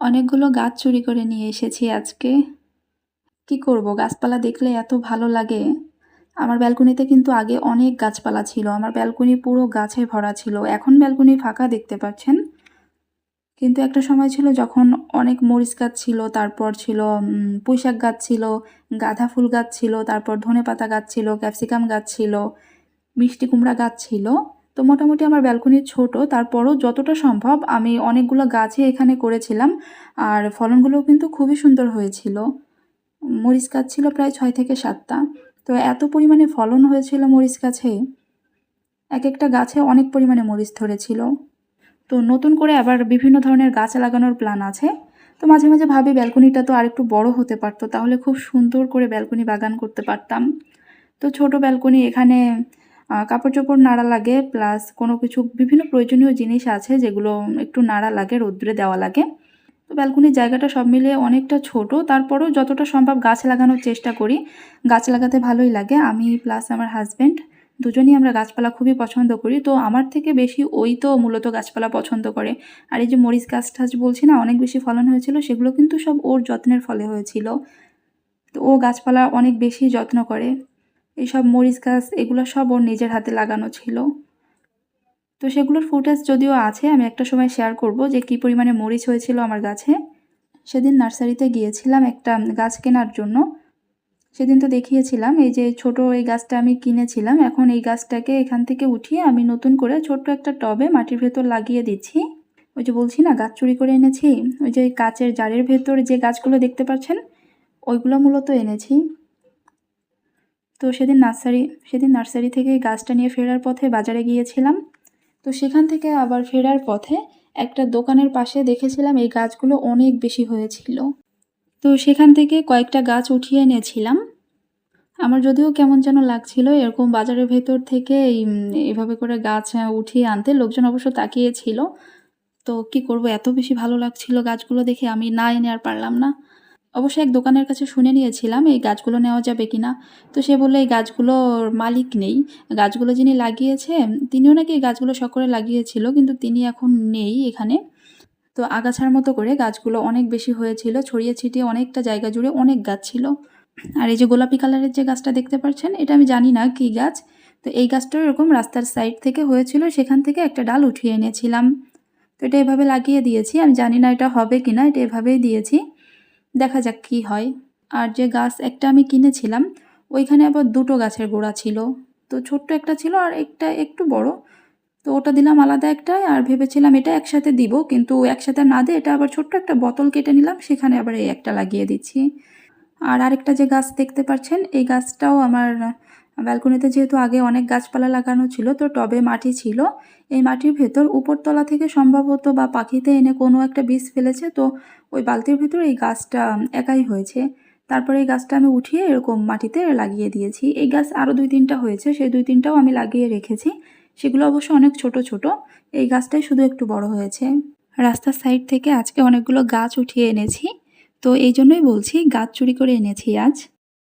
অনেকগুলো গাছ চুরি করে নিয়ে এসেছি আজকে। কি করব, গাছপালা দেখলে এত ভালো লাগে। আমার ব্যালকনিতে কিন্তু আগে অনেক গাছপালা ছিল। আমার ব্যালকনি পুরো গাছে ভরা ছিল। এখন ব্যালকনি ফাঁকা দেখতে পাচ্ছেন। কিন্তু একটা সময় ছিল যখন অনেক মরিচ গাছ ছিল, তারপর ছিল পুঁইশাক গাছ ছিল, গাঁদা ফুল গাছ ছিল, তারপর ধনেপাতা গাছ ছিল, ক্যাপসিকাম গাছ ছিল, মিষ্টি কুমড়া গাছ ছিল। তো মোটামুটি আমার ব্যালকনি ছোট, তারপরও যতটা সম্ভব আমি অনেকগুলো গাছই এখানে করেছিলাম। আর ফলনগুলোও কিন্তু খুবই সুন্দর হয়েছিল। মরিচ গাছ ছিল প্রায় 6 থেকে 7টা। তো এত পরিমাণে ফলন হয়েছিল মরিচ গাছে, একটা গাছে অনেক পরিমাণে মরিচ ধরেছিল। তো নতুন করে আবার বিভিন্ন ধরনের গাছ লাগানোর প্ল্যান আছে। তো মাঝে মাঝে ভাবি ব্যালকনিটা তো আরেকটু বড় হতে পারতো, তাহলে খুব সুন্দর করে ব্যালকনি বাগান করতে পারতাম। তো ছোট ব্যালকনি, এখানে কাপড়-চোপড় নাড়া লাগে, প্লাস কোনো কিছু বিভিন্ন প্রয়োজনীয় জিনিস আছে যেগুলো একটু নাড়া লাগে, রৌদ্রে দেওয়া লাগে। তো ব্যালকনির জায়গাটা সব মিলিয়ে অনেকটা ছোট, তারপরেও যতটা সম্ভব গাছ লাগানোর চেষ্টা করি। গাছ লাগাতে ভালোই লাগে। আমি প্লাস আমার হাজব্যান্ড দুজনেই আমরা গাছপালা খুবই পছন্দ করি। তো আমার থেকে বেশি ওই তো মূলত গাছপালা পছন্দ করে। আর এই যে মরিচ গাছ টাছ বলছি না, অনেক বেশি ফলন হয়েছিল, সেগুলো কিন্তু সব ওর যত্নের ফলে হয়েছিল। তো ও গাছপালা অনেক বেশি যত্ন করে। এইসব মরিচ গাছ এগুলো সব ওর নিজের হাতে লাগানো ছিল। তো সেগুলোর ফুটেজ যদিও আছে, আমি একটা সময় শেয়ার করব যে কী পরিমাণে মরিচ হয়েছিল আমার গাছে। সেদিন নার্সারিতে গিয়েছিলাম একটা গাছ কেনার জন্য। সেদিন তো দেখিয়েছিলাম এই যে ছোট এই গাছটা আমি কিনেছিলাম। এখন এই গাছটাকে এখান থেকে উঠিয়ে আমি নতুন করে ছোট্ট একটা টবে মাটির ভেতর লাগিয়ে দিচ্ছি। ওই যে বলছি না গাছ চুরি করে এনেছি, ওই যে কাচের জারের ভেতর যে গাছগুলো দেখতে পাচ্ছেন ওইগুলো মূলত এনেছি। তো সেদিন নার্সারি থেকে গাছটা নিয়ে ফেরার পথে বাজারে গিয়েছিলাম। তো সেখান থেকে আবার ফেরার পথে একটা দোকানের পাশে দেখেছিলাম এই গাছগুলো অনেক বেশি হয়েছিল। তো সেখান থেকে কয়েকটা গাছ উঠিয়ে এনেছিলাম। আমার যদিও কেমন যেন লাগছিল এরকম বাজারের ভেতর থেকে এভাবে করে গাছ উঠিয়ে আনতে। লোকজন অবশ্য তাকিয়েছিল। তো কি করব, এত বেশি ভালো লাগছিল গাছগুলো দেখে, আমি না এনে আর পারলাম না। অবশ্য এক দোকানের কাছে শুনে নিয়েছিলাম এই গাছগুলো নেওয়া যাবে কিনা। তো সে বলল এই গাছগুলোর মালিক নেই। গাছগুলো যিনি লাগিয়েছে তিনিও নাকি এই গাছগুলো শখ করে লাগিয়েছিল, কিন্তু তিনি এখন নেই এখানে। তো আগাছার মতো করে গাছগুলো অনেক বেশি হয়েছিল, ছড়িয়ে ছিটিয়ে অনেকটা জায়গা জুড়ে অনেক গাছ ছিল। আর এই যে গোলাপি কালারের যে গাছটা দেখতে পাচ্ছেন, এটা আমি জানি না কী গাছ। তো এই গাছটাও এরকম রাস্তার সাইড থেকে হয়েছিল, সেখান থেকে একটা ডাল উঠিয়ে এনেছিলাম। তো এটা এভাবে লাগিয়ে দিয়েছি। আমি জানি না এটা হবে কিনা, এটা এভাবেই দিয়েছি, দেখা যাক কি হয়। আর যে গাছ একটা আমি কিনেছিলাম, ওইখানে আবার দুটো গাছের গোড়া ছিল। তো ছোট্ট একটা ছিল আর একটা একটু বড়। তো ওটা দিলাম আলাদা একটায়, আর ভেবেছিলাম এটা একসাথে দিব, কিন্তু একসাথে না দিয়ে এটা আবার ছোট্ট একটা বোতল কেটে নিলাম, সেখানে আবার এই একটা লাগিয়ে দিচ্ছি। আর আরেকটা যে গাছ দেখতে পাচ্ছেন, এই গাছটাও আমার ব্যালকনিতে যেহেতু আগে অনেক গাছপালা লাগানো ছিল, তো টবে মাটি ছিল। এই মাটির ভেতর উপরতলা থেকে সম্ভবত বা পাখিতে এনে কোনো একটা বীজ ফেলেছে, তো ওই বালতির ভেতর এই গাছটা একাই হয়েছে। তারপরে এই গাছটা আমি উঠিয়ে এরকম মাটিতে লাগিয়ে দিয়েছি। এই গাছ আরও 2-3টা হয়েছে, সেই 2-3টাও আমি লাগিয়ে রেখেছি। সেগুলো অবশ্য অনেক ছোট ছোট। এই গাছটাই শুধু একটু বড় হয়েছে। রাস্তার সাইড থেকে আজকে অনেকগুলো গাছ উঠিয়ে এনেছি। তো এই জন্যই বলছি গাছ চুরি করে এনেছি আজ।